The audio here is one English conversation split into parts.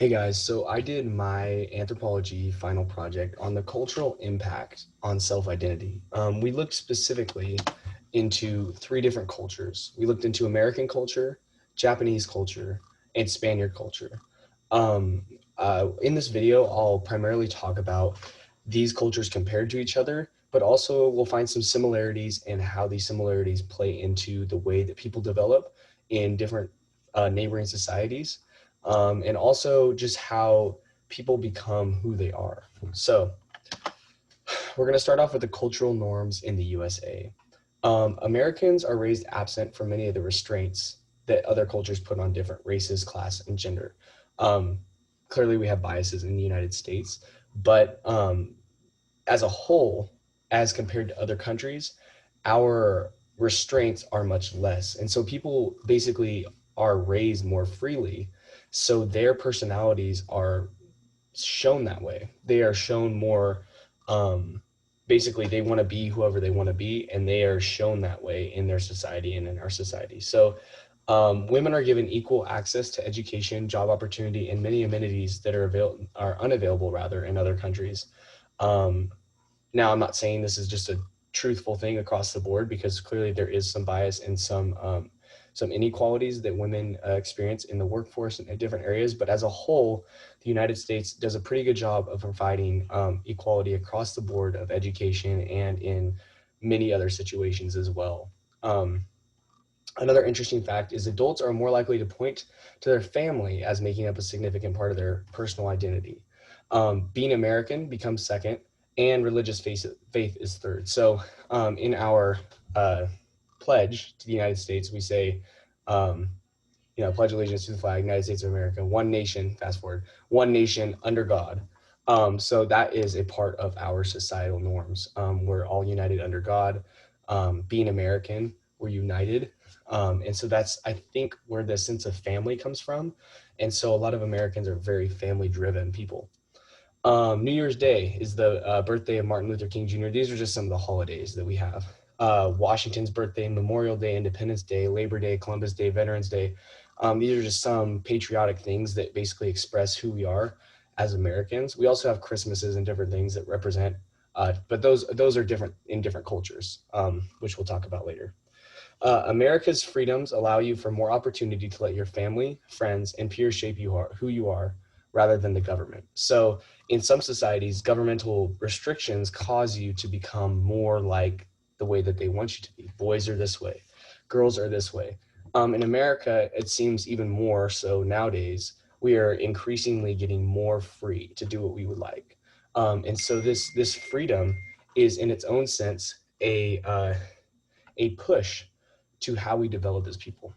Hey guys, so I did my anthropology final project on the cultural impact on self-identity. We looked specifically into three different cultures. We looked into American culture, Japanese culture, and Spaniard culture. Um, in this video, I'll primarily talk about these cultures compared to each other, but also we'll find some similarities and how these similarities play into the way that people develop in different neighboring societies, and also just how people become who they are. So we're going to start off with the cultural norms in the USA. Americans are raised absent from many of the restraints that other cultures put on different races, class, and gender. Um, Clearly, we have biases in the United States, but as a whole, as compared to other countries, our restraints are much less. And so people basically are raised more freely. So their personalities are shown that way. They are shown more, um, basically, they want to be whoever they want to be, and they are shown that way in their society and in our society. So women are given equal access to education, job opportunity, and many amenities that are unavailable rather in other countries. Um, Now, I'm not saying this is just a truthful thing across the board because clearly there is some bias and some inequalities that women experience in the workforce in different areas. But as a whole, the United States does a pretty good job of providing equality across the board of education and in many other situations as well. Um, Another interesting fact is adults are more likely to point to their family as making up a significant part of their personal identity. Being American becomes second, and religious faith is third. So, in our uh, pledge to the United States, we say, um, pledge allegiance to the flag, United States of America, one nation, fast forward, one nation under God. So that is a part of our societal norms. We're all united under God. Being American, we're united. And so that's, I think, where the sense of family comes from. And so a lot of Americans are very family driven people. New Year's Day is the birthday of Martin Luther King Jr. These are just some of the holidays that we have. Washington's birthday, Memorial Day, Independence Day, Labor Day, Columbus Day, Veterans Day. These are just some patriotic things that basically express who we are as Americans. We also have Christmases and different things that represent, but those are different in different cultures, which we'll talk about later. America's freedoms allow you for more opportunity to let your family, friends, and peers shape who you are, rather than the government. So, in some societies, governmental restrictions cause you to become more like the way that they want you to be. Boys are this way, girls are this way. In America, it seems even more so nowadays. We are increasingly getting more free to do what we would like, and so this freedom is, in its own sense, a push to how we develop as people.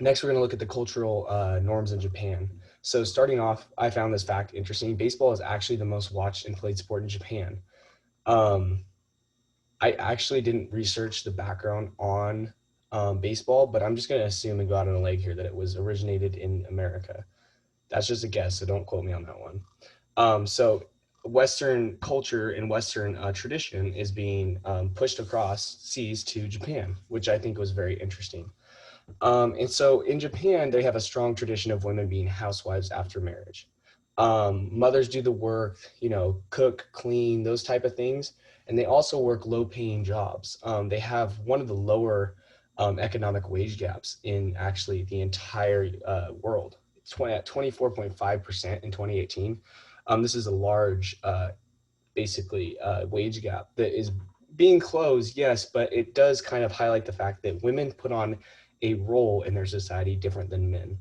Next, we're going to look at the cultural norms in Japan. So, starting off, I found this fact interesting. Baseball is actually the most watched and played sport in Japan. Um, I actually didn't research the background on baseball, but I'm just going to assume and go out on a leg here that it was originated in America. That's just a guess, so don't quote me on that one. So, Western culture and Western tradition is being pushed across seas to Japan, which I think was very interesting. And so in Japan, they have a strong tradition of women being housewives after marriage. Mothers do the work, cook, clean, those type of things. And they also work low paying jobs. They have one of the lower economic wage gaps in actually the entire world. It's 24.5% in 2018. This is a large, basically, wage gap that is being closed, yes, but it does kind of highlight the fact that women put on a role in their society different than men.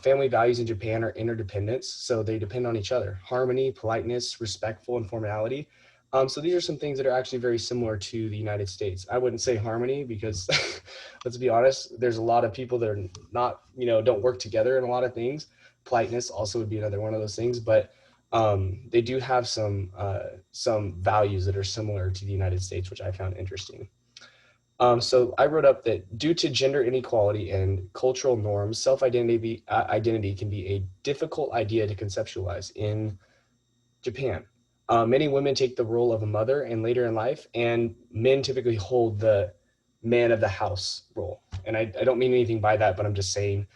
Family values in Japan are interdependence, so they depend on each other. Harmony, politeness, respectful, and formality. So these are some things that are actually very similar to the United States. I wouldn't say harmony because, let's be honest, there's a lot of people that are not, don't work together in a lot of things. Politeness also would be another one of those things, but they do have some values that are similar to the United States, which I found interesting. So I wrote up that due to gender inequality and cultural norms, self-identity identity can be a difficult idea to conceptualize in Japan. Many women take the role of a mother and later in life, and men typically hold the man of the house role. And I don't mean anything by that, but I'm just saying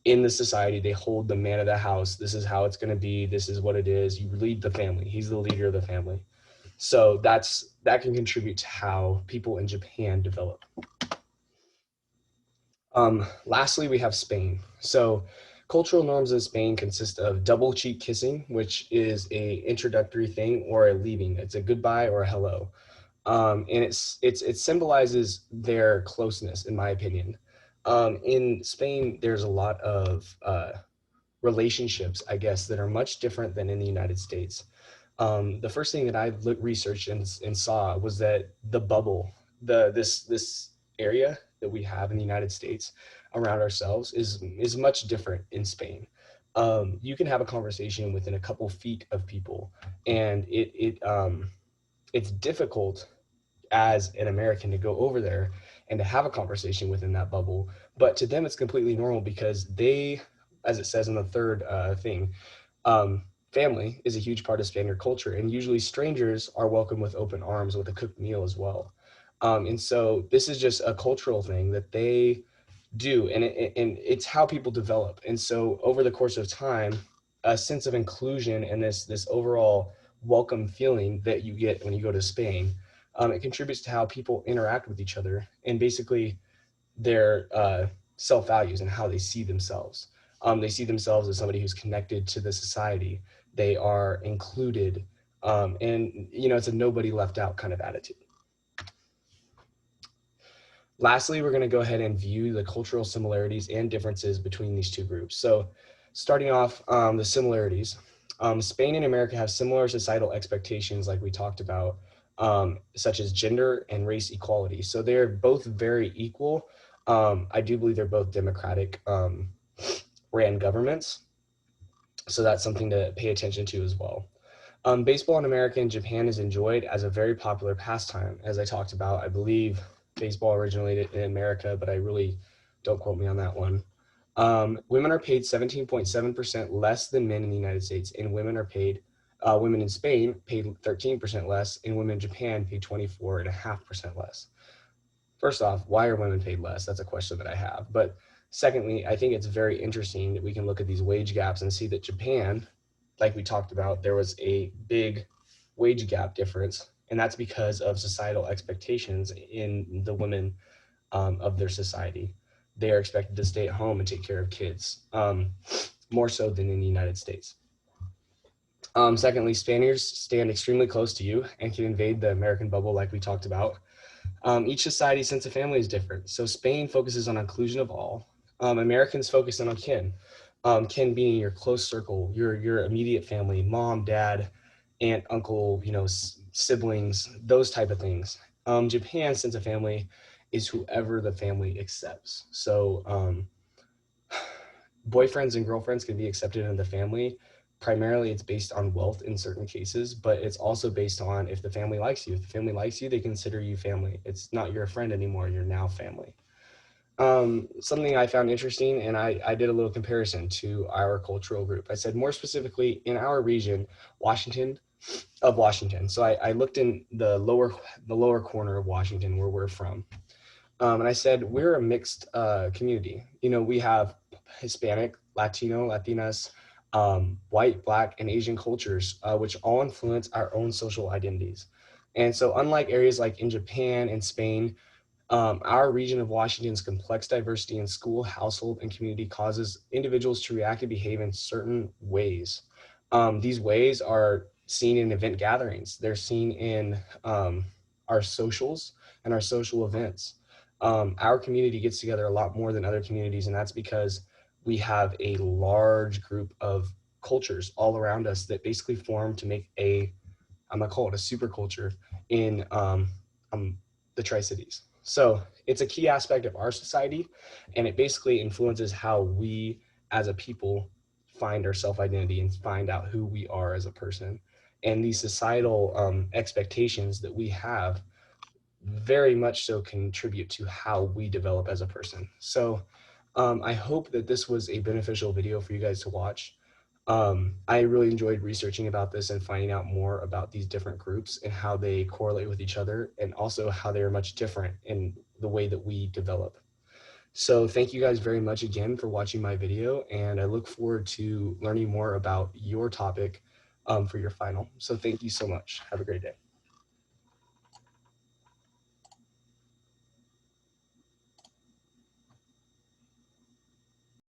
in the society, they hold the man of the house. This is how it's going to be. This is what it is. You lead the family. He's the leader of the family. So that can contribute to how people in Japan develop. Lastly, we have Spain. So cultural norms in Spain consist of double cheek kissing, which is a introductory thing, or a leaving. It's a goodbye or a hello. And it symbolizes their closeness, in my opinion. In Spain, there's a lot of relationships, I guess, that are much different than in the United States. The first thing that I researched and saw was that the bubble, this area that we have in the United States around ourselves is much different in Spain. You can have a conversation within a couple feet of people, and it's difficult as an American to go over there and to have a conversation within that bubble. But to them, it's completely normal because they, as it says in the third thing, family is a huge part of Spaniard culture, and usually strangers are welcomed with open arms with a cooked meal as well. And so this is just a cultural thing that they do, and it's how people develop. And so over the course of time, a sense of inclusion and this overall welcome feeling that you get when you go to Spain, it contributes to how people interact with each other and basically their self values and how they see themselves. They see themselves as somebody who's connected to the society. They are included, and it's a nobody left out kind of attitude. Lastly, we're going to go ahead and view the cultural similarities and differences between these two groups. So starting off, the similarities. Spain and America have similar societal expectations like we talked about, such as gender and race equality. So they're both very equal. I do believe they're both democratic ran governments. So that's something to pay attention to as well. Baseball in America and Japan is enjoyed as a very popular pastime. As I talked about, I believe baseball originated in America, but I really don't quote me on that one. Women are paid 17.7% less than men in the United States, and women in Spain paid 13% less, and women in Japan paid 24.5% less. First off, why are women paid less? That's a question that I have. But secondly, I think it's very interesting that we can look at these wage gaps and see that Japan, like we talked about, there was a big wage gap difference, and that's because of societal expectations in the women of their society. They are expected to stay at home and take care of kids, more so than in the United States. Secondly, Spaniards stand extremely close to you and can invade the American bubble like we talked about. Each society's sense of family is different. So Spain focuses on inclusion of all. Americans focus on kin. Kin being your close circle, your immediate family, mom, dad, aunt, uncle, siblings, those type of things. Japan's sense of family is whoever the family accepts. So boyfriends and girlfriends can be accepted in the family. Primarily, it's based on wealth in certain cases, but it's also based on if the family likes you. If the family likes you, they consider you family. It's not your friend anymore. You're now family. Something I found interesting, and I did a little comparison to our cultural group. I said more specifically in our region, Washington. So I looked in the lower corner of Washington where we're from. And I said, we're a mixed community. We have Hispanic, Latino, Latinas, white, black, and Asian cultures, which all influence our own social identities. And so unlike areas like in Japan and Spain, our region of Washington's complex diversity in school, household, and community causes individuals to react and behave in certain ways. These ways are seen in event gatherings. They're seen in our socials and our social events. Our community gets together a lot more than other communities, and that's because we have a large group of cultures all around us that basically form to make I'm gonna call it a super culture in the Tri-Cities. So it's a key aspect of our society, and it basically influences how we as a people find our self-identity and find out who we are as a person. And these societal expectations that we have very much so contribute to how we develop as a person. So I hope that this was a beneficial video for you guys to watch. I really enjoyed researching about this and finding out more about these different groups and how they correlate with each other, and also how they are much different in the way that we develop. So thank you guys very much again for watching my video, and I look forward to learning more about your topic for your final. So thank you so much. Have a great day.